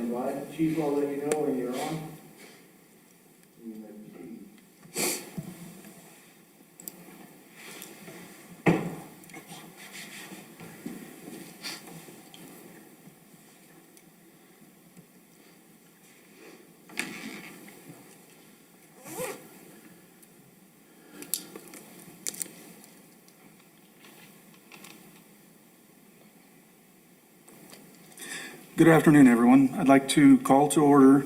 stand by. Chief, I'll let you know when you're on. Good afternoon, everyone. I'd like to call to order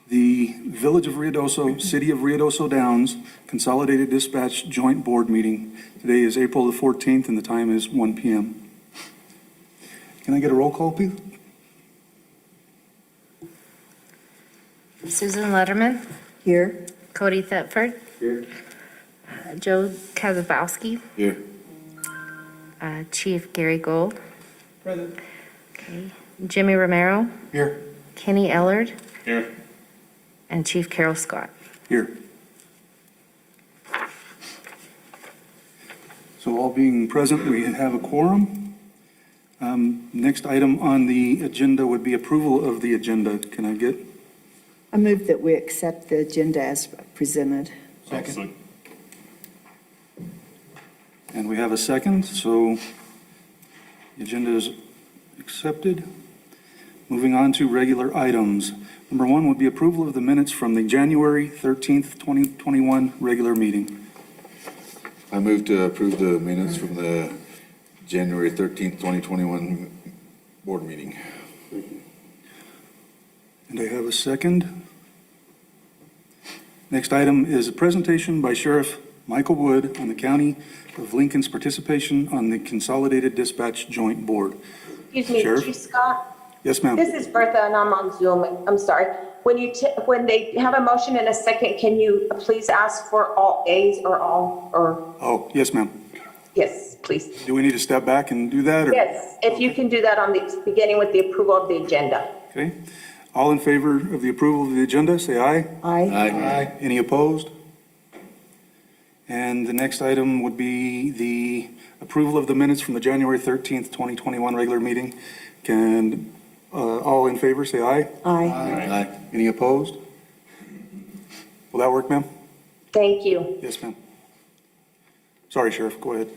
the Village of Ruidoso, City of Ruidoso Downs Consolidated Dispatch Joint Board Meeting. Today is April the 14th and the time is 1 p.m. Can I get a roll call, please? Susan Letterman, Here. Cody Thetford, Here. Joe Kazabowski, Here. Chief Gary Gold, Present. okay, Jimmy Romero, Here. Kenny Ellard, Here. and Chief Carol Scott. Here. So all being present, we have a quorum. Next item on the agenda would be approval of the agenda. Can I get? I move that we accept the agenda as presented. Second. And we have a second, so the agenda is accepted. Moving on to regular items. Number one would be approval of the minutes from the January 13th, 2021 regular meeting. I move to approve the minutes from the January 13th, 2021 board meeting. And I have a second. Next item is a presentation by Sheriff Michael Wood on the County of Lincoln's participation on the Consolidated Dispatch Joint Board. Excuse me, Sheriff? Chief Scott. Yes, ma'am. This is Bertha, and I'm on Zoom. I'm sorry. When they have a motion in a second, can you please ask for all A's or all, or, Oh, yes, ma'am. yes, please. Do we need to step back and do that? Or? Yes, if you can do that on the, beginning with the approval of the agenda. Okay. All in favor of the approval of the agenda, say aye. Aye. Any opposed? And the next item would be the approval of the minutes from the January 13th, 2021 regular meeting. Can all in favor say aye? Aye. Any opposed? Will that work, ma'am? Thank you. Yes, ma'am. Sorry, Sheriff, go ahead.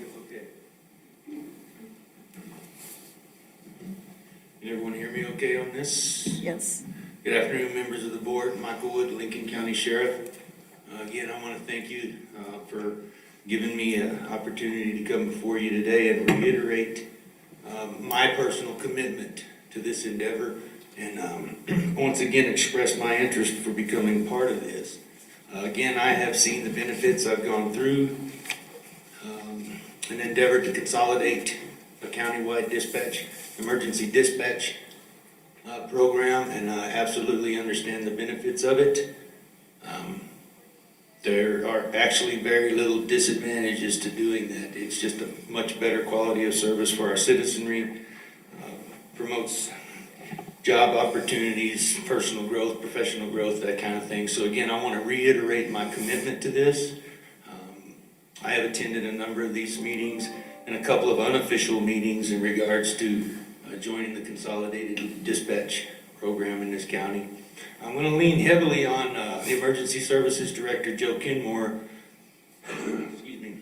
Can everyone hear me okay on this? Yes. Good afternoon, members of the board. Michael Wood, Lincoln County Sheriff. Again, I want to thank you for giving me an opportunity to come before you today and reiterate my personal commitment to this endeavor and once again express my interest for becoming part of this. Again, I have seen the benefits. I've gone through an endeavor to consolidate a countywide emergency dispatch program, and I absolutely understand the benefits of it. There are actually very little disadvantages to doing that. It's just a much better quality of service for our citizenry, promotes job opportunities, personal growth, professional growth, that kind of thing. So again, I want to reiterate my commitment to this. I have attended a number of these meetings and a couple of unofficial meetings in regards to joining the Consolidated Dispatch program in this county. I'm going to lean heavily on the Emergency Services Director, Joe Kinmore, excuse me,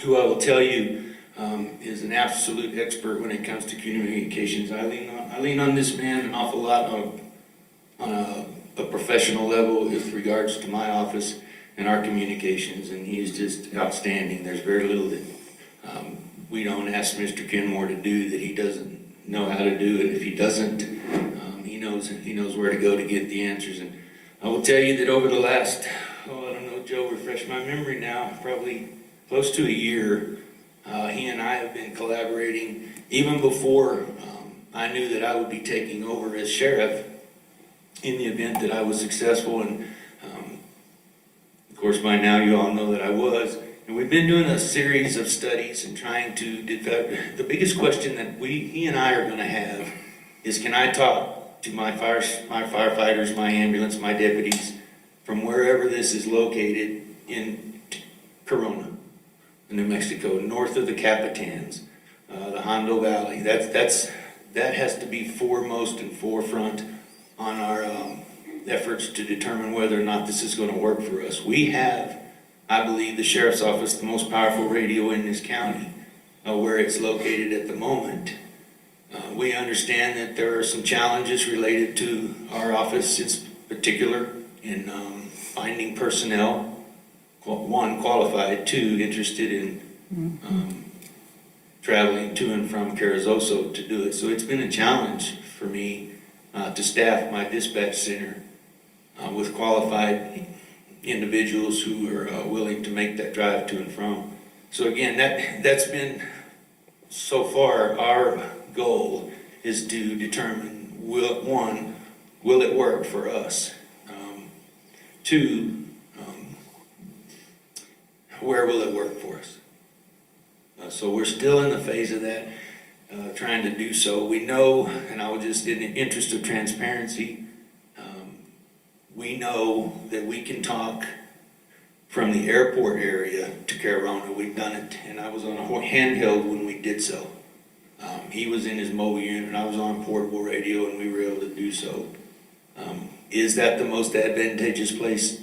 who I will tell you is an absolute expert when it comes to communications. I lean on this man an awful lot on a professional level with regards to my office and our communications, and he is just outstanding. There's very little that we don't ask Mr. Kinmore to do that he doesn't know how to do, and if he doesn't, he knows where to go to get the answers. And I will tell you that over the last, I don't know, Joe, refresh my memory now, probably close to a year, he and I have been collaborating even before I knew that I would be taking over as sheriff in the event that I was successful. And of course, by now you all know that I was. And we've been doing a series of studies and trying to develop. The biggest question that he and I are going to have is, can I talk to my firefighters, my ambulance, my deputies from wherever this is located in Corona, in New Mexico, north of the Capitans, the Hondo Valley. That has to be foremost and forefront on our efforts to determine whether or not this is going to work for us. We have, I believe, the sheriff's office, the most powerful radio in this county, where it's located at the moment. We understand that there are some challenges related to our office in particular in finding personnel, one, qualified, two, interested in traveling to and from Ruidoso to do it. So it's been a challenge for me to staff my dispatch center with qualified individuals who are willing to make that drive to and from. So again, that's been so far our goal is to determine will it work for us? Two, where will it work for us? So we're still in the phase of that, trying to do so. We know, and I will just, in the interest of transparency, we know that we can talk from the airport area to Carolina. We've done it, and I was on a handheld when we did so. He was in his mobile unit, and I was on portable radio, and we were able to do so. Is that the most advantageous place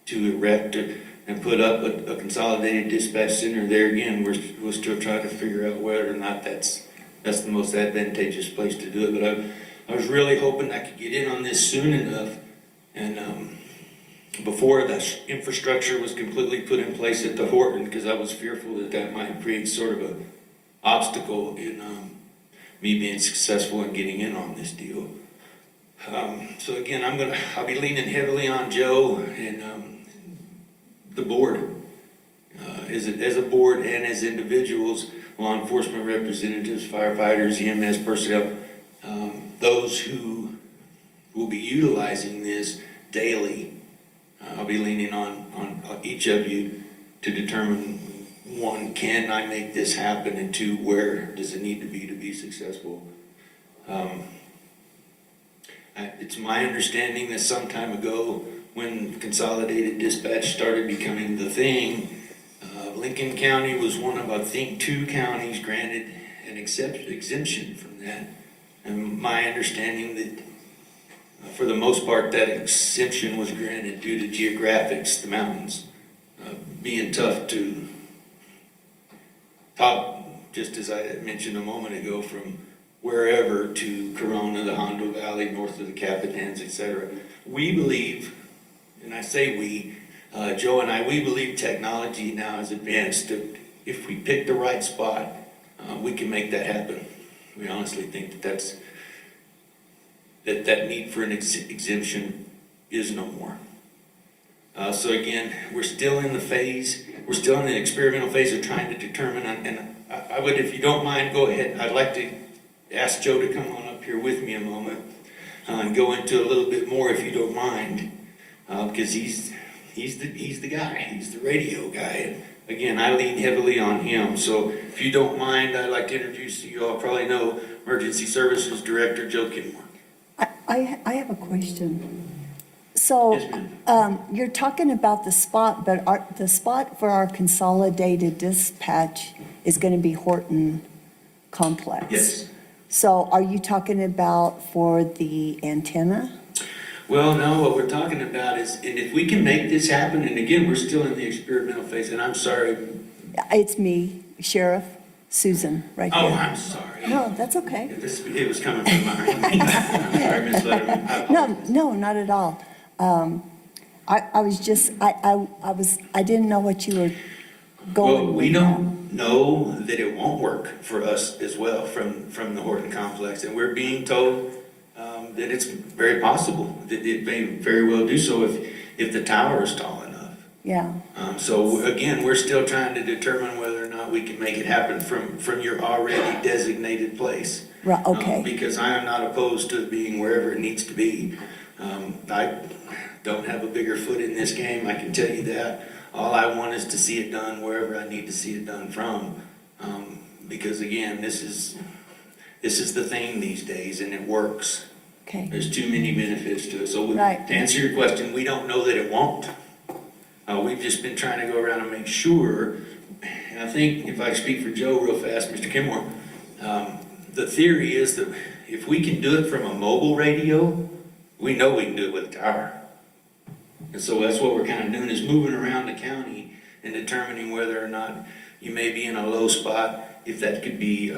to erect and put up a consolidated dispatch center? There again, we're still trying to figure out whether or not that's the most advantageous place to do it. But I was really hoping I could get in on this soon enough, and before the infrastructure was completely put in place at the Horton, because I was fearful that might create sort of an obstacle in me being successful in getting in on this deal. So again, I'll be leaning heavily on Joe and the board, as a board and as individuals, law enforcement representatives, firefighters, EMS personnel, those who will be utilizing this daily. I'll be leaning on each of you to determine, one, can I make this happen? And two, where does it need to be successful? It's my understanding that some time ago, when Consolidated Dispatch started becoming the thing, Lincoln County was one of, I think, 2 counties granted an exemption from that. And my understanding that for the most part, that exemption was granted due to geographics, the mountains, being tough to top, just as I had mentioned a moment ago, from wherever to Corona, the Hondo Valley, north of the Capitans, etc. We believe, and I say we, Joe and I, we believe technology now has advanced. If we pick the right spot, we can make that happen. We honestly think that need for an exemption is no more. So again, we're still in the experimental phase of trying to determine, and I would, if you don't mind, go ahead. I'd like to ask Joe to come on up here with me a moment and go into a little bit more, if you don't mind, because he's the guy, he's the radio guy. And again, I lean heavily on him. So if you don't mind, I'd like to introduce you all probably know Emergency Services Director Joe Kenmore. I have a question. So, Yes, you're talking about the spot, but the spot for our consolidated dispatch is going to be Horton Complex? Yes. So are you talking about for the antenna? Well, no, what we're talking about is, and if we can make this happen, and again, we're still in the experimental phase, and I'm sorry. It's me, Sheriff Susan, right Oh, there. I'm sorry. No, that's okay. It was coming from behind me. I'm sorry, Ms. Letterman. I apologize. No, not at all. I was just, I didn't know what you were going Well, with. we don't know that it won't work for us as well from the Horton Complex, and we're being told that it's very possible that it may very well do so if the tower is tall enough. Yeah, So again, we're still trying to determine whether or not we can make it happen from your already designated place. right, okay. Because I am not opposed to it being wherever it needs to be. I don't have a bigger foot in this game, I can tell you that. All I want is to see it done wherever I need to see it done from. Because again, this is the thing these days, and it works. Okay, There's too many benefits to it. So Right. to answer your question, we don't know that it won't. We've just been trying to go around and make sure, and I think if I speak for Joe real fast, Mr. Kenmore, the theory is that if we can do it from a mobile radio, we know we can do it with a tower. And so that's what we're kind of doing, is moving around the county and determining whether or not you may be in a low spot, if that could be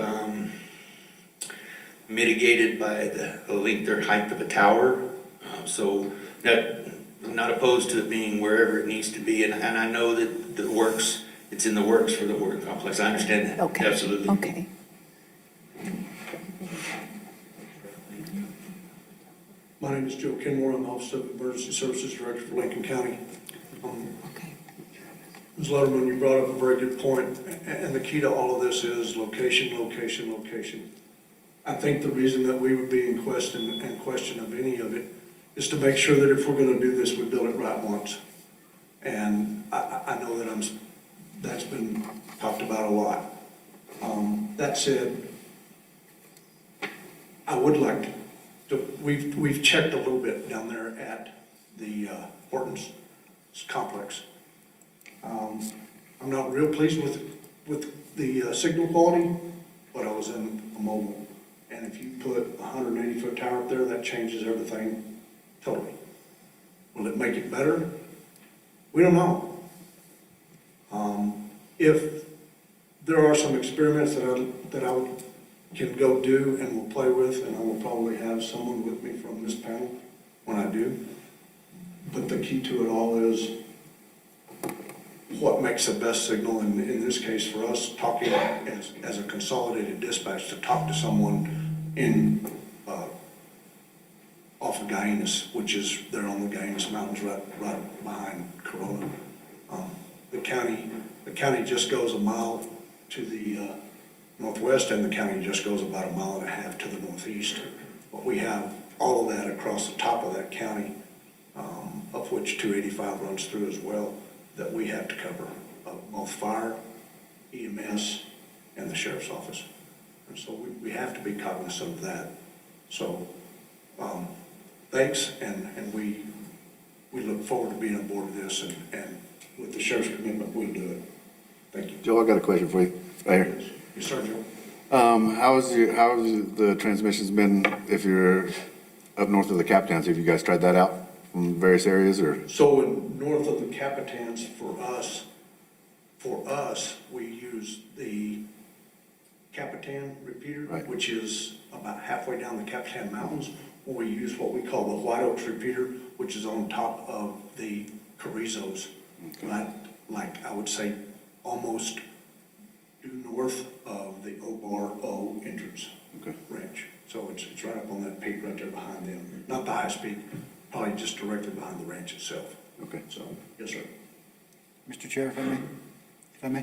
mitigated by the length or height of a tower. So that, I'm not opposed to it being wherever it needs to be, and I know that the works, it's in the works for the Horton complex. I understand that, Okay. absolutely. Okay. My name is Joe Kenmore. I'm the Office of Emergency Services Director for Lincoln County. Okay. Ms. Letterman, you brought up a very good point, and the key to all of this is location, location, location. I think the reason that we would be in question of any of it is to make sure that if we're going to do this, we build it right once. And I know that that's been talked about a lot. That said, I would like we've checked a little bit down there at the Hortons complex. I'm not real pleased with the signal quality, but I was in a mobile. And if you put a 180-foot tower up there, that changes everything totally. Will it make it better? We don't know. If there are some experiments that I can go do and will play with, and I will probably have someone with me from this panel when I do. But the key to it all is what makes the best signal, and in this case for us, talking as a consolidated dispatch, to talk to someone in off of Guyanus, which is there on the Guyanus Mountains, right behind Corona. The county just goes a mile to the northwest, and the county just goes about a mile and a half to the northeast. But we have all of that across the top of that county, of which 285 runs through as well, that we have to cover, both fire, EMS, and the sheriff's office. And so we have to be cognizant of that. So thanks, and we look forward to being on board with this, and with the sheriff's commitment, we'll do it. Thank you. Joe, I got a question for you, right here. Yes, sir, Joe. How has the transmissions been if you're up north of the Capitans? Have you guys tried that out from various areas, or? So north of the Capitans, for us, we use the Capitan repeater, Right. which is about halfway down the Capitan Mountains, or we use what we call the White Oaks repeater, which is on top of the Carrizos. Okay. Like I would say, almost due north of the O entrance Okay. ranch. So it's right up on that peak right there behind them. Not the highest peak, probably just directly behind the ranch itself. Okay. So, yes, sir. Mr. Chair, if I may.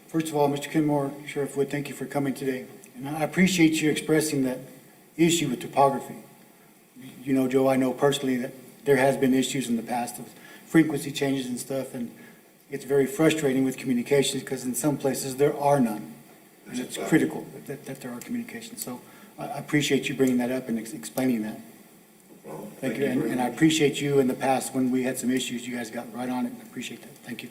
First of all, Mr. Kenmore, Sheriff Wood, thank you for coming today. And I appreciate you expressing that issue with topography. You know, Joe, I know personally that there has been issues in the past of frequency changes and stuff, and it's very frustrating with communications because in some places there are none. And it's critical that there are communications. So I appreciate you bringing that up and explaining that. Well, Thank you. And I appreciate you in the past when we had some issues, you guys got right on it. I appreciate that. Thank you.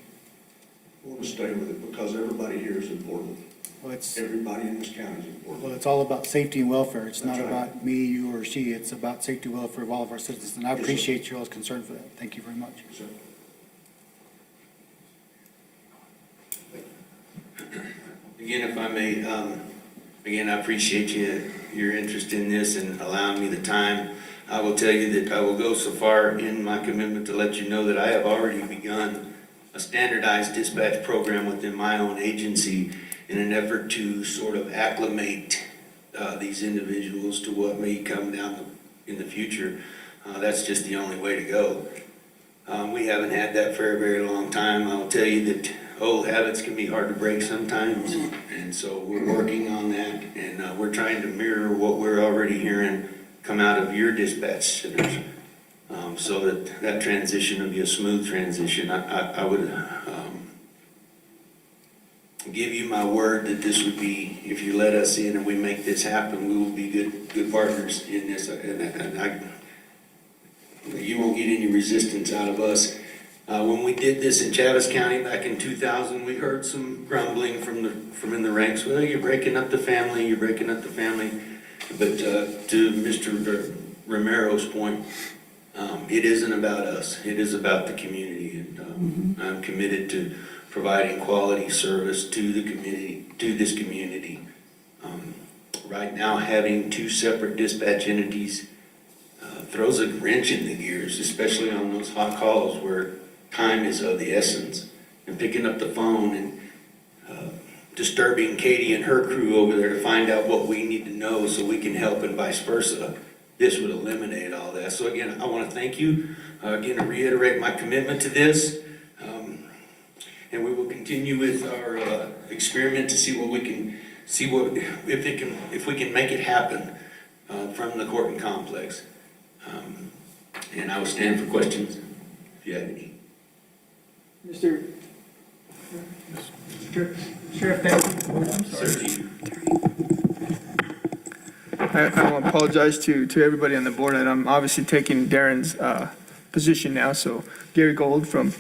I want to stay with it because everybody here is important. Well, it's Everybody in this county is important. all about safety and welfare. It's not That's right. about me, you, or she. It's about safety and welfare of all of our citizens. And I Yes, sir. appreciate your all's concern for that. Thank you very much. Yes, sir. Again, if I may, again, I appreciate your interest in this and allowing me the time. I will tell you that I will go so far in my commitment to let you know that I have already begun a standardized dispatch program within my own agency in an effort to sort of acclimate these individuals to what may come down in the future. That's just the only way to go. We haven't had that for a very long time. I will tell you that old habits can be hard to break sometimes, and so we're working on that, and we're trying to mirror what we're already hearing come out of your dispatch centers, so that transition will be a smooth transition. I would give you my word that this would be, if you let us in and we make this happen, we will be good partners in this, and you won't get any resistance out of us. When we did this in Chaves County back in 2000, we heard some grumbling from in the ranks. Well, you're breaking up the family, you're breaking up the family. But to Mr. Romero's point, it isn't about us, it is about the community. And I'm committed to providing quality service to the community, to this community. Right now, having two separate dispatch entities throws a wrench in the gears, especially on those hot calls where time is of the essence. And picking up the phone and disturbing Katie and her crew over there to find out what we need to know so we can help and vice versa. This would eliminate all that. So again, I want to thank you. Again, to reiterate my commitment to this. And we will continue with our experiment to see what we can, if we can make it happen from the Horton complex. And I will stand for questions if you have any. Mr. Sheriff, thank you. I'm sorry. Sir, Chief. I want to apologize to everybody on the board that I'm obviously taking Darren's position now. So Gary Gold from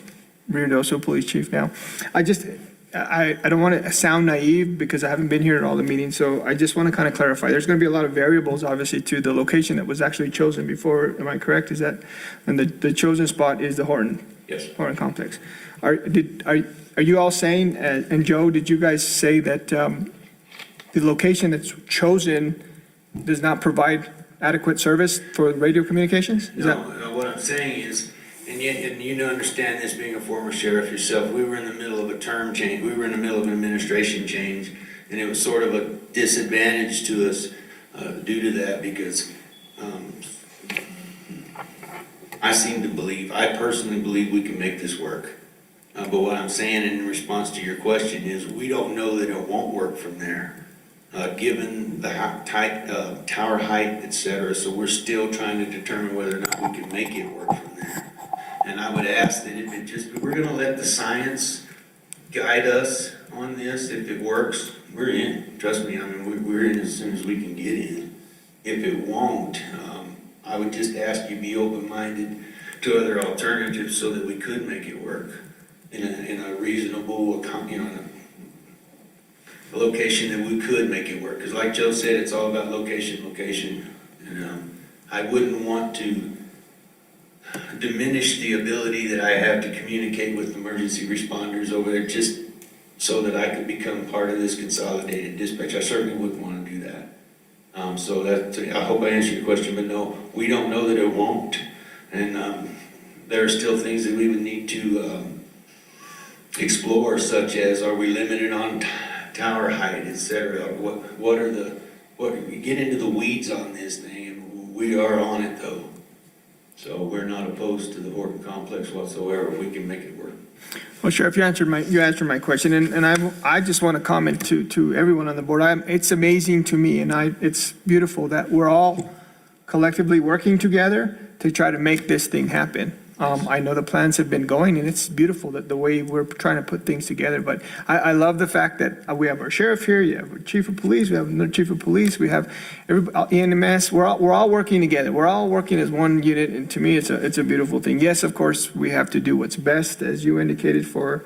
Ruidoso Police Chief now. I don't want to sound naive because I haven't been here at all the meetings. So I just want to kind of clarify. There's going to be a lot of variables, obviously, to the location that was actually chosen before. Am I correct? Is that, and the chosen spot is the Horton? Yes. Horton complex. Are you all saying, and Joe, did you guys say that the location that's chosen does not provide adequate service for radio communications? Is that? No, what I'm saying is, and you understand this being a former sheriff yourself, we were in the middle of a term change, we were in the middle of an administration change, and it was sort of a disadvantage to us due to that because I personally believe we can make this work. But what I'm saying in response to your question is we don't know that it won't work from there. Given the tower height, et cetera. So we're still trying to determine whether or not we can make it work from there. And I would ask that if we're gonna let the science guide us on this. If it works, we're in. Trust me, I mean, we're in as soon as we can get in. If it won't, I would just ask you be open-minded to other alternatives so that we could make it work in a reasonable, a location that we could make it work. Because like Joe said, it's all about location. And I wouldn't want to diminish the ability that I have to communicate with emergency responders over there just so that I could become part of this consolidated dispatch. I certainly wouldn't want to do that. So I hope I answered your question, but no, we don't know that it won't. And there are still things that we would need to explore, such as are we limited on tower height, et cetera. We get into the weeds on this thing, and we are on it though. So we're not opposed to the Horton complex whatsoever. We can make it work. Well, Sheriff, you answered my question, and I just want to comment to everyone on the board. It's amazing to me, and it's beautiful that we're all collectively working together to try to make this thing happen. I know the plans have been going, and it's beautiful that the way we're trying to put things together. But I love the fact that we have our sheriff here, you have our chief of police, we have another chief of police, we have EMS. We're all working together. We're all working as one unit, and to me, it's a beautiful thing. Yes, of course, we have to do what's best, as you indicated, for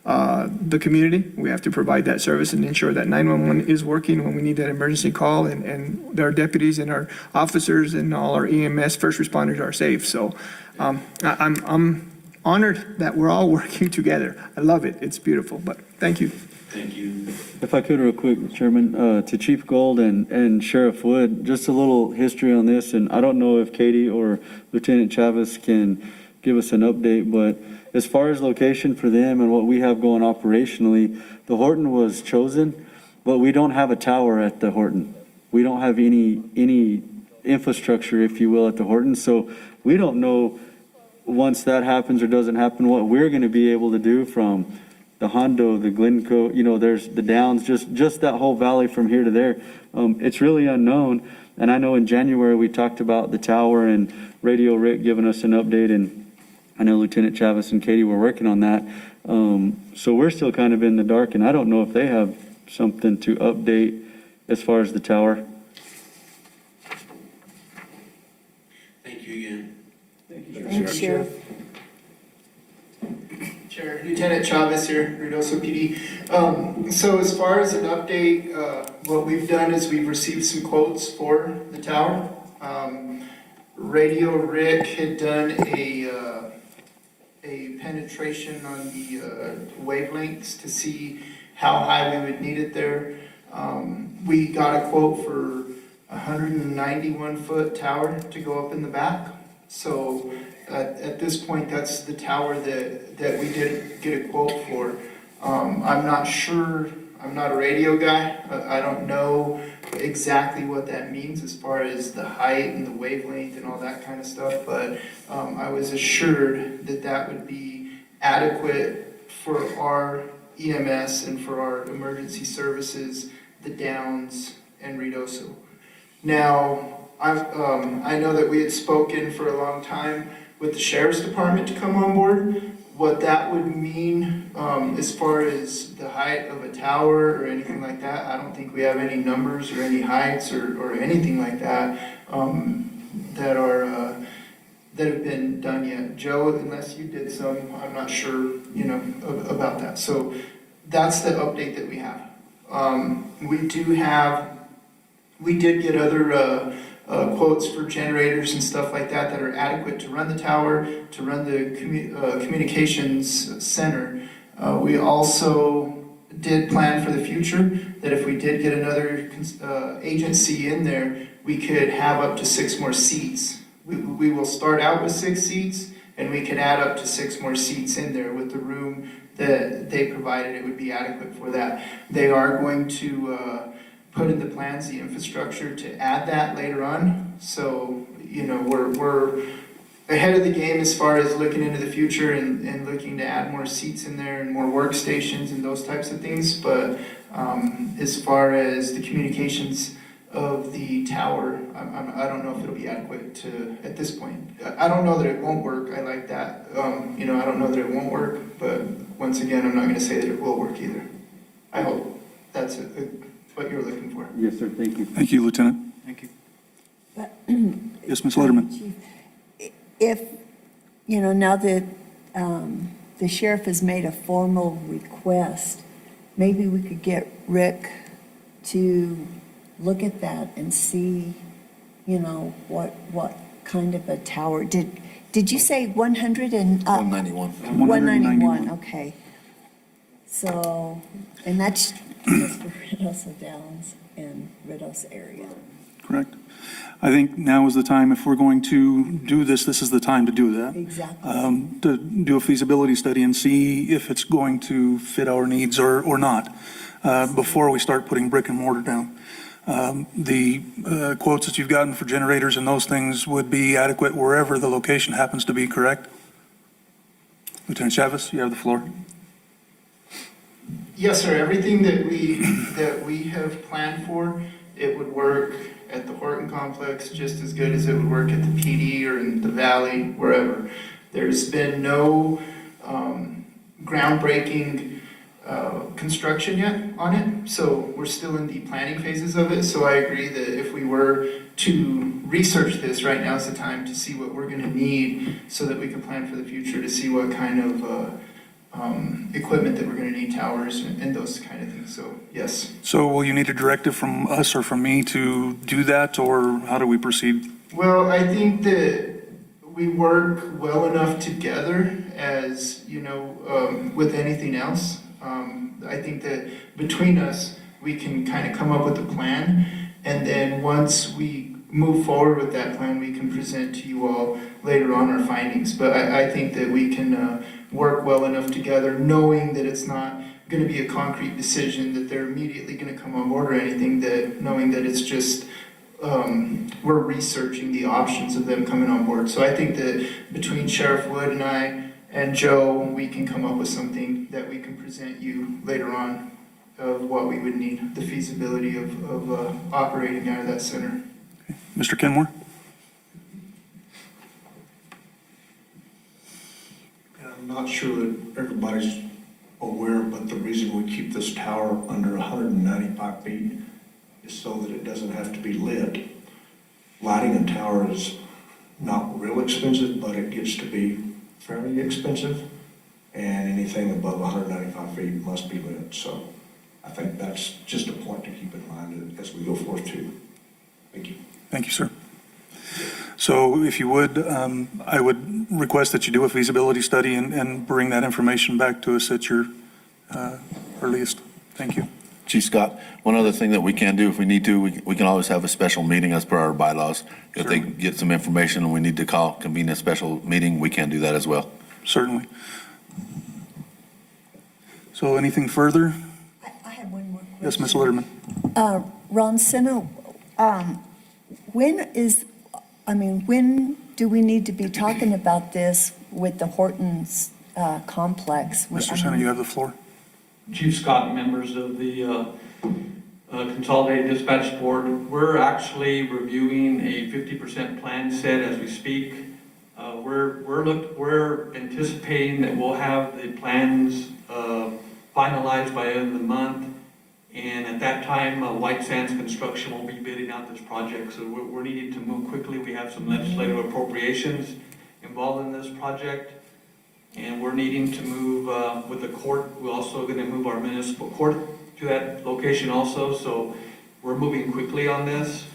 the community. We have to provide that service and ensure that 911 is working when we need that emergency call, and our deputies and our officers and all our EMS first responders are safe. So I'm honored that we're all working together. I love it. It's beautiful, but thank you. Thank you. If I could real quick, Chairman, to Chief Gold and Sheriff Wood, just a little history on this, and I don't know if Katie or Lieutenant Chavez can give us an update, but as far as location for them and what we have going operationally, the Horton was chosen, but we don't have a tower at the Horton. We don't have any infrastructure, if you will, at the Horton, so we don't know once that happens or doesn't happen, what we're going to be able to do from the Hondo, the Glencoe, there's the Downs, just that whole valley from here to there. It's really unknown. And I know in January we talked about the tower and Radio Rick giving us an update, and I know Lieutenant Chavez and Katie were working on that. So we're still kind of in the dark, and I don't know if they have something to update as far as the tower. Thank you again. Thanks, Sheriff. Chair, Lieutenant Chavez here, Ruidoso PD. So as far as an update, what we've done is we've received some quotes for the tower. Radio Rick had done a penetration on the wavelengths to see how high we would need it there. We got a quote for a 191-foot tower to go up in the back. So at this point, that's the tower that we did get a quote for. I'm not sure, I'm not a radio guy. I don't know exactly what that means as far as the height and the wavelength and all that kind of stuff, but I was assured that that would be adequate for our EMS and for our emergency services, the Downs and Ruidoso. Now, I know that we had spoken for a long time with the sheriff's department to come on board. What that would mean as far as the height of a tower or anything like that, I don't think we have any numbers or any heights or anything like that that have been done yet. Joe, unless you did some, I'm not sure, about that. So that's the update that we have. We did get other quotes for generators and stuff like that that are adequate to run the tower, to run the communications center. We also did plan for the future that if we did get another agency in there, we could have up to 6 more seats. We will start out with 6 seats, and we could add up to 6 more seats in there with the room that they provided. It would be adequate for that. They are going to put in the plans the infrastructure to add that later on. So, we're ahead of the game as far as looking into the future and looking to add more seats in there and more workstations and those types of things. But as far as the communications of the tower, I don't know if it'll be adequate to, at this point. I don't know that it won't work. I like that. I don't know that it won't work, but once again, I'm not going to say that it will work either. I hope that's what you're looking for. Yes, sir, thank you. Thank you, Lieutenant. Thank you. But Yes, Ms. Letterman. Chief, if, now that the sheriff has made a formal request, maybe we could get Rick to look at that and see, what kind of a tower. Did you say 100 and? 191. 191, okay. So, and that's just for Ruidoso Downs and Ruidoso area. Correct. I think now is the time, if we're going to do this, this is the time to do that. Exactly. To do a feasibility study and see if it's going to fit our needs or not, before we start putting brick and mortar down. The quotes that you've gotten for generators and those things would be adequate wherever the location happens to be, correct? Lieutenant Chavez, you have the floor. Yes, sir. Everything that we have planned for, it would work at the Horton complex just as good as it would work at the PD or in the Valley, wherever. There's been no groundbreaking construction yet on it, so we're still in the planning phases of it. So I agree that if we were to research this, right now is the time to see what we're going to need so that we can plan for the future, to see what kind of equipment that we're going to need, towers and those kind of things. So yes. So will you need a directive from us or from me to do that, or how do we proceed? Well, I think that we work well enough together as, with anything else. I think that between us, we can kind of come up with a plan, and then once we move forward with that plan, we can present to you all later on our findings. But I think that we can work well enough together, knowing that it's not going to be a concrete decision that they're immediately going to come on board or anything, that knowing that it's just we're researching the options of them coming on board. So I think that between Sheriff Wood and I and Joe, we can come up with something that we can present you later on of what we would need, the feasibility of operating out of that center. Mr. Kenmore? I'm not sure that everybody's aware, but the reason we keep this tower under 195 feet is so that it doesn't have to be lit. Lighting a tower is not real expensive, but it gets to be fairly expensive, and anything above 195 feet must be lit. So I think that's just a point to keep in mind as we go forth too. Thank you. Thank you, sir. So if you would, I would request that you do a feasibility study and bring that information back to us at your earliest. Thank you. Chief Scott, one other thing that we can do if we need to, we can always have a special meeting as per our bylaws. If they get some information and we need to convene a special meeting, we can do that as well. Certainly. So anything further? I have one more question. Yes, Ms. Letterman. Ron Sino, when do we need to be talking about this with the Hortons complex? Mr. Senna, you have the floor. Chief Scott, members of the Consolidated Dispatch Board, we're actually reviewing a 50% plan set as we speak. We're anticipating that we'll have the plans finalized by the end of the month. And at that time, White Sands Construction will be bidding out this project. So we're needing to move quickly. We have some legislative appropriations involved in this project. And we're needing to move with the court. We're also going to move our municipal court to that location also. So we're moving quickly on this.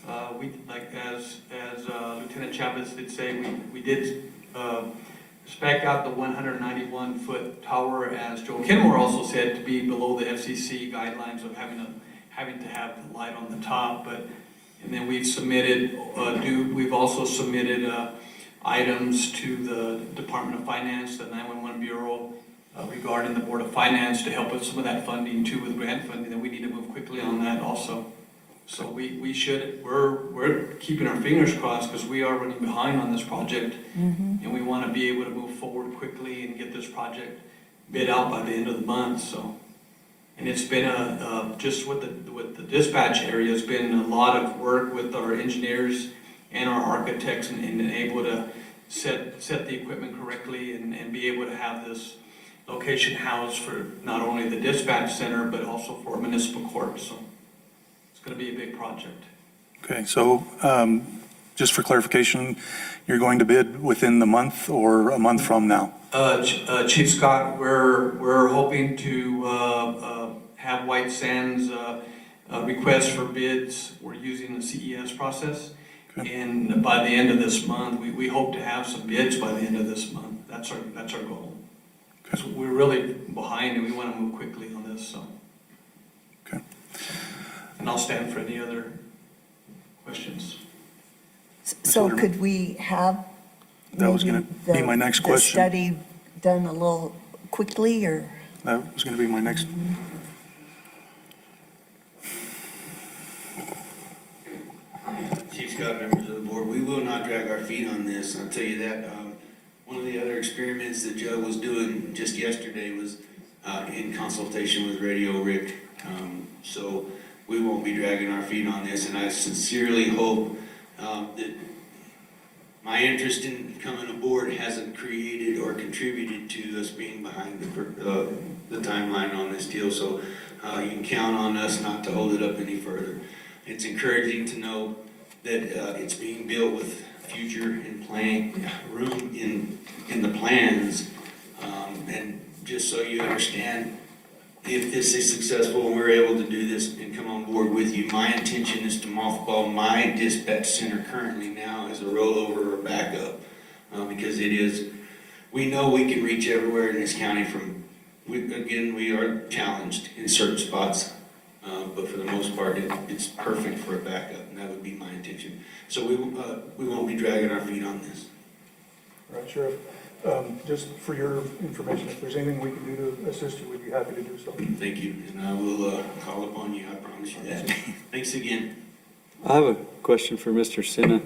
As Lieutenant Chavez did say, we did spec out the 191-foot tower, as Joe Kenmore also said, to be below the FCC guidelines of having to have the light on the top. And then we've submitted we've also submitted items to the Department of Finance, the 911 Bureau, regarding the Board of Finance to help with some of that funding too, with grant funding, that we need to move quickly on that also. So we're keeping our fingers crossed because we are running behind on this project. And we want to be able to move forward quickly and get this project bid out by the end of the month, so. And it's been just with the dispatch area, it's been a lot of work with our engineers and our architects and able to set the equipment correctly and be able to have this location housed for not only the dispatch center, but also for municipal court. So it's going to be a big project. Okay, so just for clarification, you're going to bid within the month or a month from now? Chief Scott, we're hoping to have White Sands request for bids. We're using the CES process. Okay. And by the end of this month, we hope to have some bids by the end of this month. That's our goal. Okay. So we're really behind and we want to move quickly on this. So. Okay. And I'll stand for any other questions. So could we have that was going to be my next question. The study done a little quickly, or? That was going to be my next. Chief Scott, members of the board, we will not drag our feet on this. I'll tell you that. One of the other experiments that Joe was doing just yesterday was in consultation with Radio Rick. So we won't be dragging our feet on this, and I sincerely hope that my interest in coming aboard hasn't created or contributed to us being behind the timeline on this deal. So you can count on us not to hold it up any further. It's encouraging to know that it's being built with future and planning room in the plans. And just so you understand, if this is successful and we're able to do this and come on board with you, my intention is to mothball my dispatch center currently now as a rollover or backup. Because we know we can reach everywhere in this county we are challenged in certain spots. But for the most part, it's perfect for a backup, and that would be my intention. So we won't be dragging our feet on this. All right, Sheriff. Just for your information, if there's anything we can do to assist you, we'd be happy to do so. Thank you, and I will call upon you, I promise you that. Thanks again. I have a question for Mr. Sinna.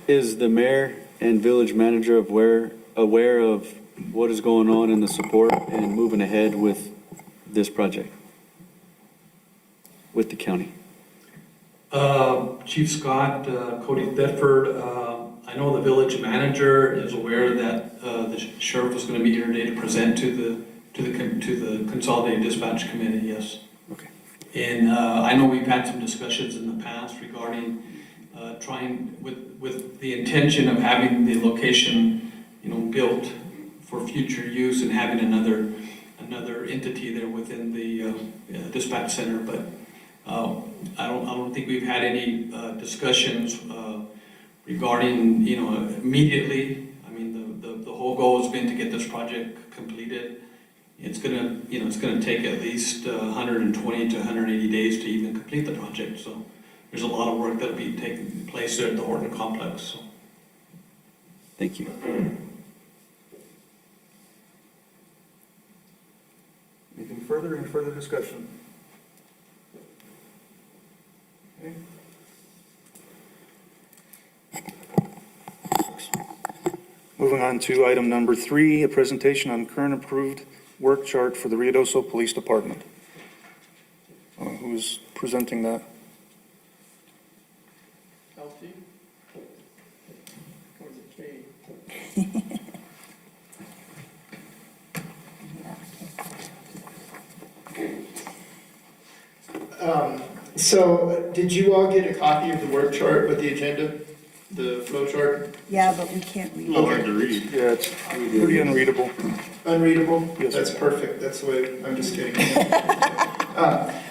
Is the mayor and village manager aware of what is going on in the support and moving ahead with this project with the county? Chief Scott, Cody Thetford, I know the village manager is aware that the sheriff was going to be here today to present to the Consolidated Dispatch Committee, yes. Okay. And I know we've had some discussions in the past regarding trying with the intention of having the location, built for future use and having another entity there within the dispatch center. But I don't think we've had any discussions regarding, immediately. I mean, the whole goal has been to get this project completed. It's gonna take at least 120 to 180 days to even complete the project, so there's a lot of work that'll be taking place there at the Horton Complex, so. Thank you. Anything further, any further discussion? Okay. Moving on to item number 3, a presentation on current approved work chart for the Ruidoso Police Department. Who's presenting that? So, did you all get a copy of the work chart with the agenda, the flow chart? Yeah, but we can't read Okay. it. to read. Yeah, it's pretty unreadable. Unreadable? Yes, That's sir. perfect, that's the way, I'm just kidding.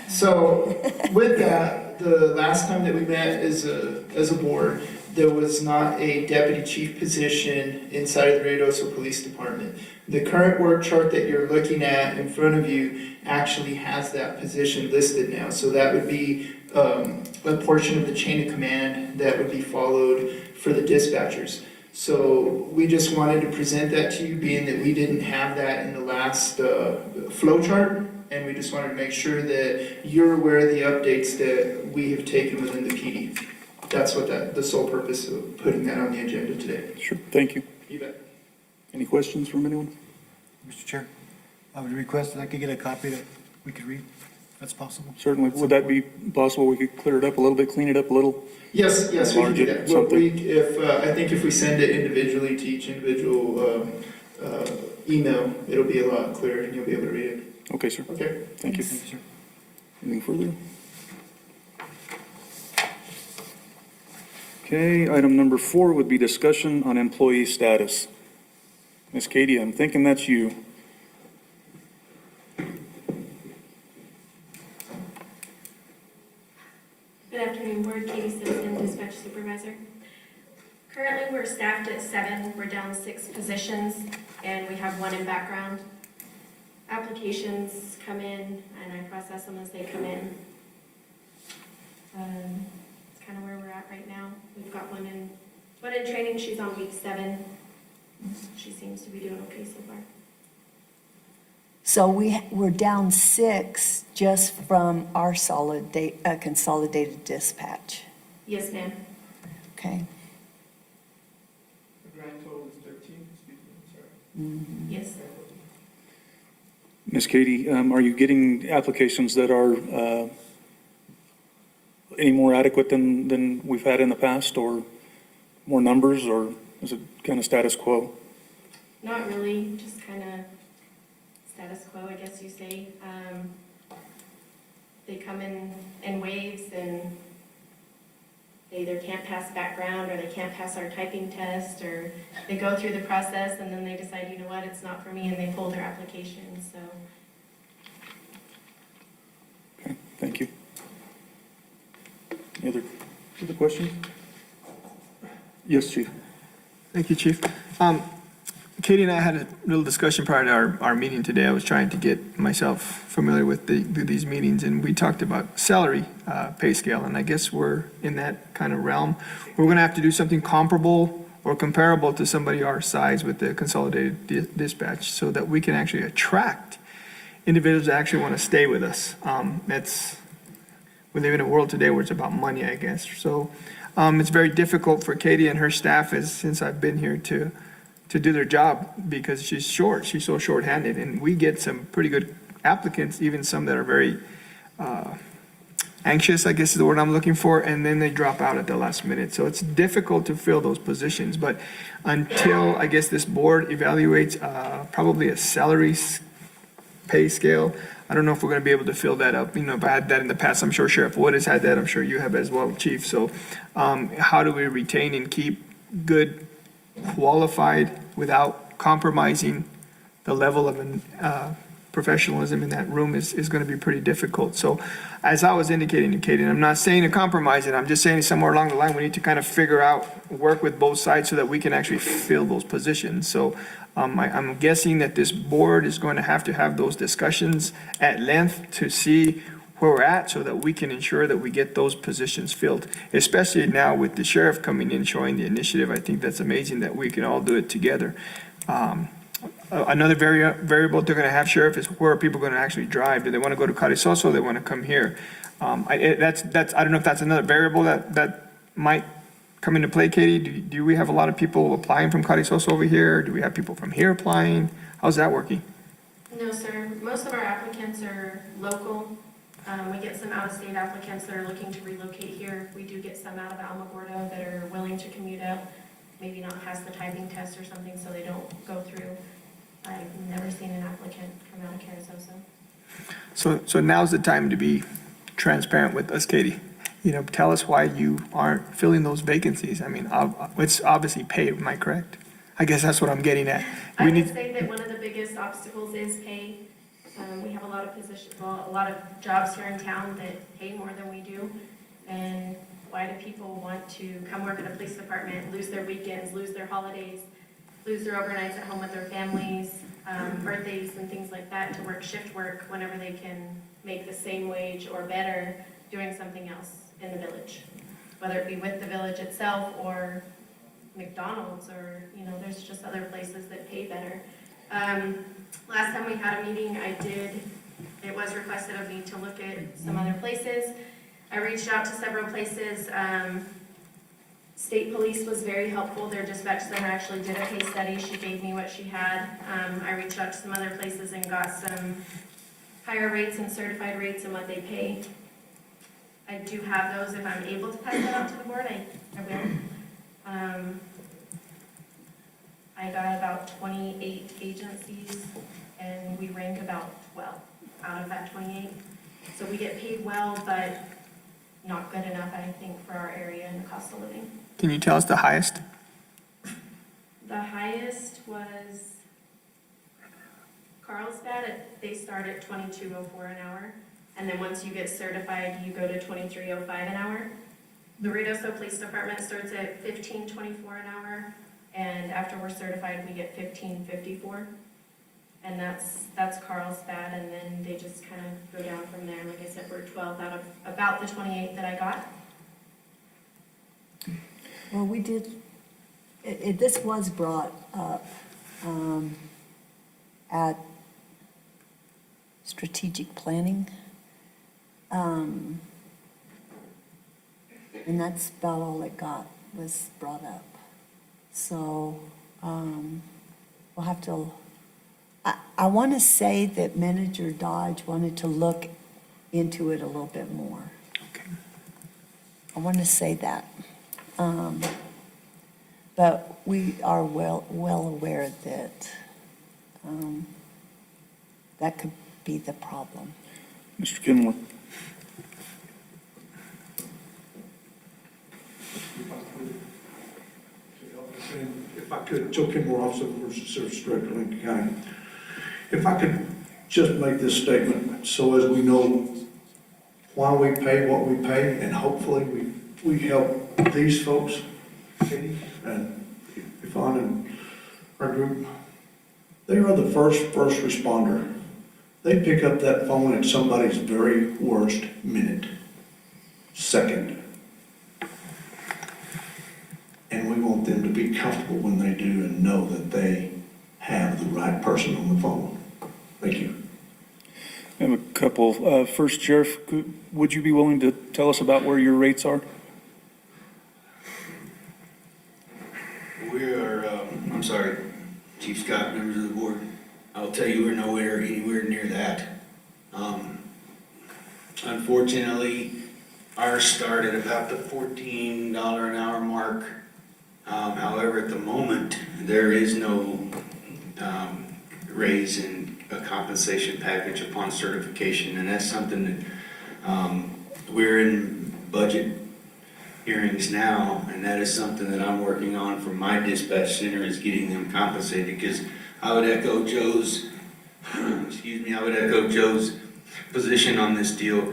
So, with that, the last time that we met as a board, there was not a deputy chief position inside of the Ruidoso Police Department. The current work chart that you're looking at in front of you actually has that position listed now. So that would be a portion of the chain of command that would be followed for the dispatchers. So we just wanted to present that to you, being that we didn't have that in the last flow chart, and we just wanted to make sure that you're aware of the updates that we have taken within the PD. That's what the sole purpose of putting that on the agenda today. Sure, thank you. You bet. Any questions from anyone? Mr. Chair, I would request that I could get a copy that we could read, if that's possible. Certainly. Would that be possible? We could clear it up a little bit, clean it up a little? Yes, we can do that. Well, Something. I think if we send it individually to each individual email, it'll be a lot clearer and you'll be able to read it. Okay, sir. Okay? Thank you. Thank you, sir. Anything further? Okay, item number 4 would be discussion on employee status. Ms. Katie, I'm thinking that's you. Good afternoon, Board. Katie Simpson, Dispatch Supervisor. Currently, we're staffed at 7. We're down 6 positions, and we have 1 in background. Applications come in, and I process them as they come in. It's kind of where we're at right now. We've got one in training. She's on week 7. She seems to be doing okay so far. So we're down 6 just from our consolidated dispatch, Yes, ma'am. okay? The grand total is 13, excuse me, sorry. Yes. Ms. Katie, are you getting applications that are any more adequate than we've had in the past, or more numbers, or is it kind of status quo? Not really, just kind of status quo, I guess you say. They come in waves, and they either can't pass background, or they can't pass our typing test, or they go through the process, and then they decide, you know what, it's not for me, and they pull their application, so. Okay, thank you. Any other questions? Yes, Chief. Thank you, Chief. Katie and I had a little discussion prior to our meeting today. I was trying to get myself familiar with these meetings, and we talked about salary pay scale, and I guess we're in that kind of realm. We're going to have to do something comparable or comparable to somebody our size with the consolidated dispatch, so that we can actually attract individuals that actually want to stay with us. We live in a world today where it's about money, I guess. So it's very difficult for Katie and her staff, since I've been here, to do their job, because she's so short-handed, and we get some pretty good applicants, even some that are very anxious, I guess is the word I'm looking for, and then they drop out at the last minute. So it's difficult to fill those positions, but until, I guess, this board evaluates probably a salary pay scale, I don't know if we're going to be able to fill that up. I've had that in the past. I'm sure Sheriff Wood has had that. I'm sure you have as well, Chief. So how do we retain and keep good, qualified, without compromising the level of professionalism in that room is going to be pretty difficult. So as I was indicating to Katie, and I'm not saying to compromise it, I'm just saying somewhere along the line, we need to kind of figure out, work with both sides so that we can actually fill those positions. So I'm guessing that this board is going to have those discussions at length to see where we're at so that we can ensure that we get those positions filled, especially now with the sheriff coming in, showing the initiative. I think that's amazing that we can all do it together. Another variable they're going to have, Sheriff, is where are people going to actually drive? Do they want to go to Carrizoso? They want to come here? I don't know if that's another variable that might come into play, Katie. Do we have a lot of people applying from Carrizoso over here? Do we have people from here applying? How's that working? No, sir. Most of our applicants are local. We get some out-of-state applicants that are looking to relocate here. We do get some out of Alamogordo that are willing to commute up, maybe not pass the typing test or something, so they don't go through. I've never seen an applicant come out of Carrizoso. So now's the time to be transparent with us, Katie. Tell us why you aren't filling those vacancies. I mean, it's obviously pay, am I correct? I guess that's what I'm getting at. I would say that one of the biggest obstacles is pay. We have a lot of a lot of jobs here in town that pay more than we do. And why do people want to come work at a police department, lose their weekends, lose their holidays, lose their overnights at home with their families, birthdays and things like that, to work shift work whenever they can make the same wage or better doing something else in the village, whether it be with the village itself or McDonald's, or, there's just other places that pay better. Last time we had a meeting, it was requested of me to look at some other places. I reached out to several places. State Police was very helpful. Their dispatch center actually did a case study. She gave me what she had. I reached out to some other places and got some higher rates and certified rates and what they pay. I do have those. If I'm able to pass that out to the board, I will. I got about 28 agencies, and we rank about 12 out of that 28. So we get paid well, but not good enough, I think, for our area and the cost of living. Can you tell us the highest? The highest was Carlsbad. They start at $22.04 an hour, and then once you get certified, you go to $23.05 an hour. The Ruidoso Police Department starts at $15.24 an hour, and after we're certified, we get $15.54. And that's Carlsbad, and then they just kind of go down from there. Like I said, we're 12 out of about the 28 that I got. Well, we did, this was brought up at strategic planning. And that's about all it got, was brought up. So we'll have to, I want to say that Manager Dodge wanted to look into it a little bit more. Okay. I want to say that. But we are well aware that that could be the problem. Mr. Kenmore. If I could, Joe Kenmore, Officer of Emergency Services Director, Lincoln County. If I could just make this statement so as we know why we pay what we pay, and hopefully we help these folks, Katie and Yvonne and our group. They are the first responder. They pick up that phone at somebody's very worst minute, second. And we want them to be comfortable when they do and know that they have the right person on the phone. Thank you. I have a couple. First, Sheriff, would you be willing to tell us about where your rates are? We are, I'm sorry, Chief Scott, members of the board, I'll tell you, we're anywhere near that. Unfortunately, ours start at about the $14 an hour mark. However, at the moment, there is no raise in a compensation package upon certification, and that's something that we're in budget hearings now, and that is something that I'm working on for my dispatch center, is getting them compensated, because I would echo Joe's excuse me, I would echo Joe's position on this deal.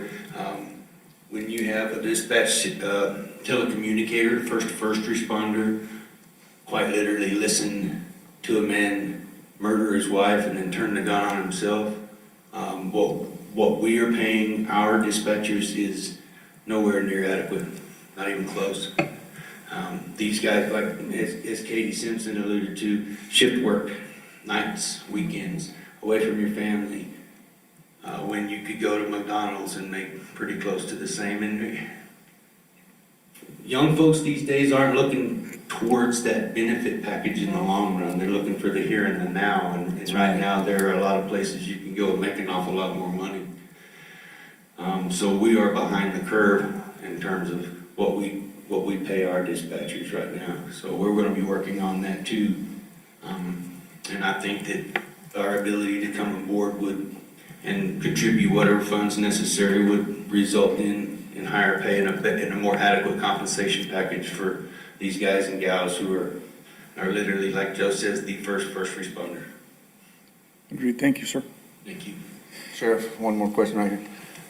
When you have a dispatch telecommunicator, first responder, quite literally listen to a man murder his wife and then turn the gun on himself, what we are paying our dispatchers is nowhere near adequate, not even close. These guys, like as Katie Simpson alluded to, shift work, nights, weekends, away from your family, when you could go to McDonald's and make pretty close to the same. And young folks these days aren't looking towards that benefit package in the long run. They're looking for the here and the now. And right now, there are a lot of places you can go and make an awful lot more money. So we are behind the curve in terms of what we pay our dispatchers right now. So we're going to be working on that too. And I think that our ability to come aboard and contribute whatever funds necessary would result in higher pay and a more adequate compensation package for these guys and gals who are literally, like Joe says, the first responder. Agreed. Thank you, sir. Thank you. Sheriff, one more question right here.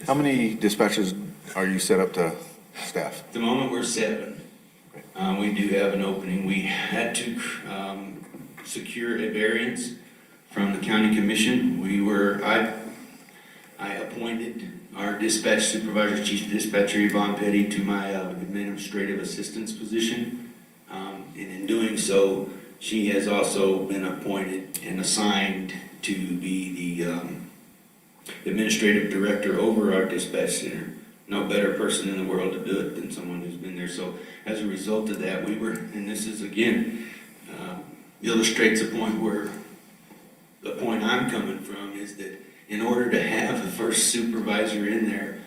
How many dispatchers are you set up to staff? At the moment, we're 7. We do have an opening. We had to secure a variance from the county commission. I appointed our dispatch supervisor, chief dispatcher Yvonne Petty, to my administrative assistance position. And in doing so, she has also been appointed and assigned to be the administrative director over our dispatch center. No better person in the world to do it than someone who's been there. So as a result of that, and this is again, illustrates the point I'm coming from is that in order to have the first supervisor in there,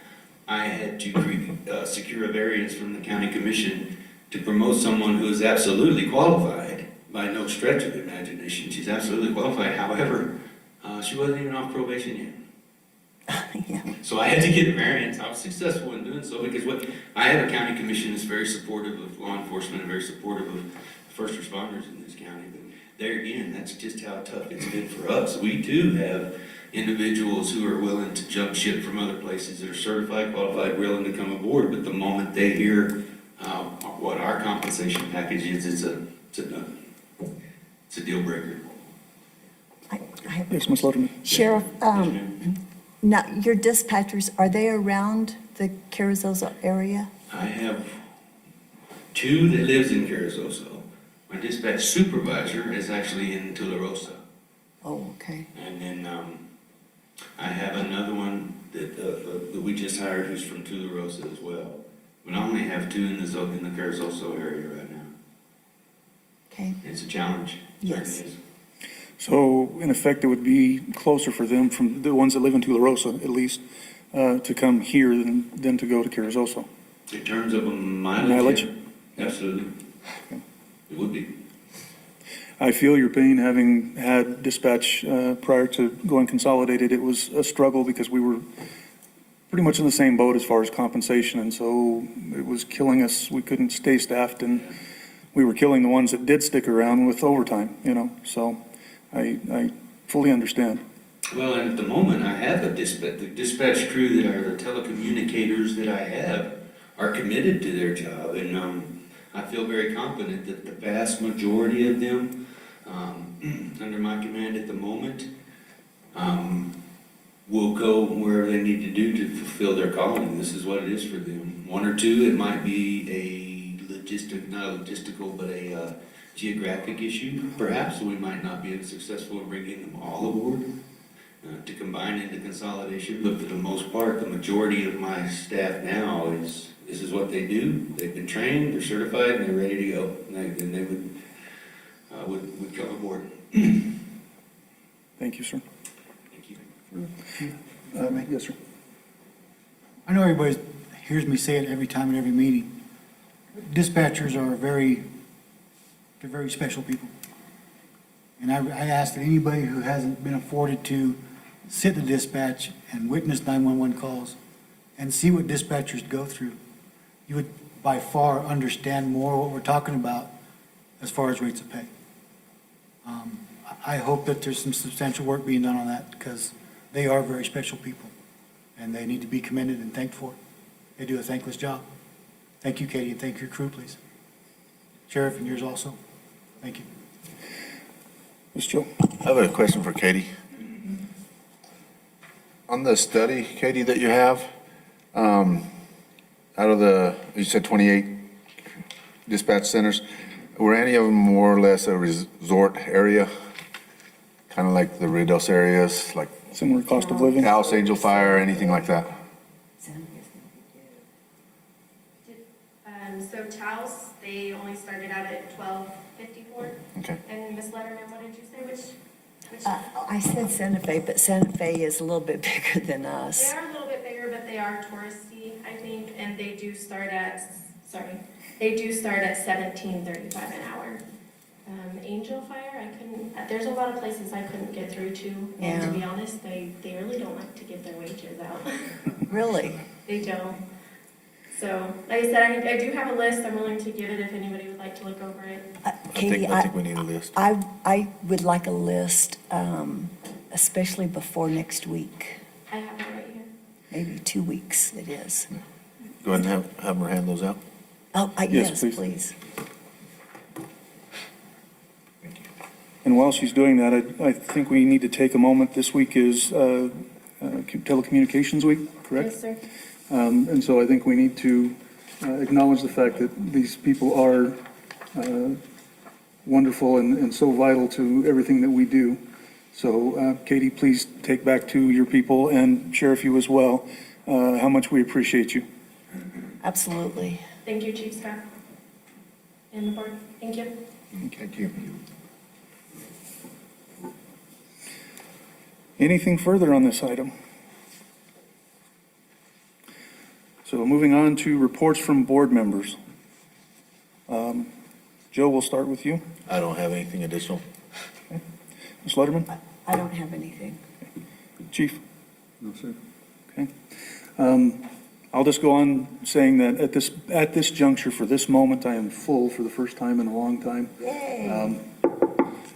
I had to secure a variance from the county commission to promote someone who is absolutely qualified by no stretch of the imagination. She's absolutely qualified. However, she wasn't even off probation yet. Yeah. So I had to get a variance. I was successful in doing so because I have a county commission that's very supportive of law enforcement and very supportive of first responders in this county. But there again, that's just how tough it's been for us. We too have individuals who are willing to jump ship from other places that are certified, qualified, willing to come aboard. But the moment they hear what our compensation package is, it's a deal breaker. Yes, Ms. Letterman. Sheriff, now, your dispatchers, are they around the Carrizozo area? I have 2 that lives in Carrizoso. My dispatch supervisor is actually in Tularosa. Oh, okay. And then I have another one that we just hired who's from Tularosa as well. But I only have 2 in the Carrizoso area right now. Okay. It's a challenge. Yes. It is. So in effect, it would be closer for them, from the ones that live in Tularosa at least, to come here than to go to Carrizoso. In terms of a mileage? Mileage? Absolutely. Okay. It would be. I feel your pain, having had dispatch prior to going consolidated. It was a struggle because we were pretty much in the same boat as far as compensation, and so it was killing us. We couldn't stay staffed, and we were killing the ones that did stick around with overtime, so I fully understand. Well, and at the moment, I have the dispatch crew that are the telecommunicators that I have are committed to their job, and I feel very confident that the vast majority of them, under my command at the moment, will go wherever they need to do to fulfill their calling. This is what it is for them. 1 or 2, it might be not a logistical, but a geographic issue, perhaps. We might not be as successful in bringing them all aboard to combine into consolidation, but for the most part, the majority of my staff now this is what they do. They've been trained, they're certified, and they're ready to go. And they would come aboard. Thank you, sir. Thank you. Yes, sir. I know everybody hears me say it every time at every meeting. Dispatchers are they're very special people. And I ask that anybody who hasn't been afforded to sit in dispatch and witness 911 calls and see what dispatchers go through, you would by far understand more what we're talking about as far as rates of pay. I hope that there's some substantial work being done on that, because they are very special people, and they need to be commended and thanked for it. They do a thankless job. Thank you, Katie, and thank your crew, please. Sheriff, and yours also. Thank you. Mr. Joe? I have a question for Katie. On the study, Katie, that you have, out of you said 28 dispatch centers, were any of them more or less a resort area? Kind of like the Ruidoso areas, like Similar cost of living? House, Angel Fire, anything like that? So Taos, they only started out at 1254. Okay. And Ms. Letterman, what did you say? Which? I said Santa Fe, but Santa Fe is a little bit bigger than They us. are a little bit bigger, but they are touristy, I think, and they do start at 17.35 an hour. Angel Fire, I couldn't, there's a lot of places I couldn't get through to, and to Yeah. be honest, they really don't like to give their wages out. Really? They don't. So, like I said, I do have a list, I'm willing to give it if anybody would like to look over it. Katie, I think we need a list. I would like a list, especially before next week, I have it right here. maybe 2 weeks it is. Go ahead and have her hand those out. Oh, Yes, yes, please. please. And while she's doing that, I think we need to take a moment. This week is Telecommunications Week, correct? Yes, sir. And so I think we need to acknowledge the fact that these people are wonderful and so vital to everything that we do. So Katie, please take back to your people, and Sheriff, you as well, how much we appreciate you. Absolutely. Thank you, Chief Scott. And the board, thank you. Thank you. Anything further on this item? So moving on to reports from board members. Joe, we'll start with you. I don't have anything additional. Ms. Letterman? I don't have anything. Chief? No, sir. Okay. I'll just go on saying that at this juncture, for this moment, I am full for the first time in a long time. Yay.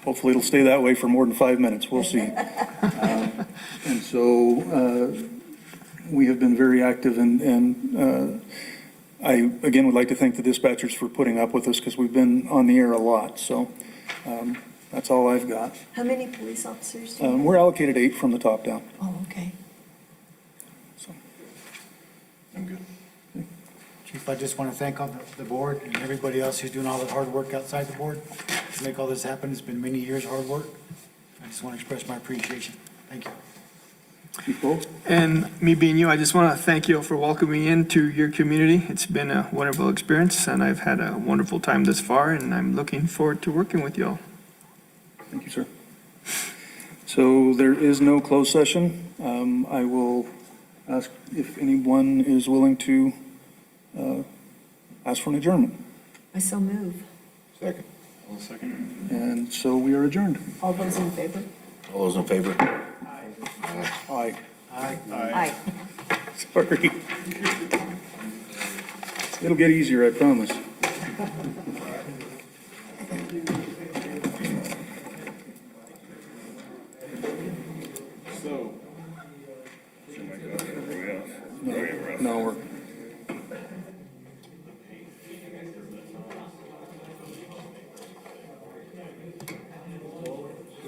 Hopefully it'll stay that way for more than 5 minutes. We'll see. And so we have been very active, and I, again, would like to thank the dispatchers for putting up with us because we've been on the air a lot. So that's all I've got. How many police officers do you have? We're allocated 8 from the top down. Oh, okay. So. I'm good. Chief, I just want to thank all the board and everybody else who's doing all the hard work outside the board to make all this happen. It's been many years' hard work. I just want to express my appreciation. Thank you. Chief Gold? And me being you, I just want to thank you for welcoming me into your community. It's been a wonderful experience, and I've had a wonderful time thus far, and I'm looking forward to working with you all. Thank you, sir. So there is no closed session. I will ask if anyone is willing to ask for an adjournment. I so move. Second. And so we are adjourned. All those in favor? All those in favor? Aye. Aye. Sorry. It'll get easier, I promise. No, we're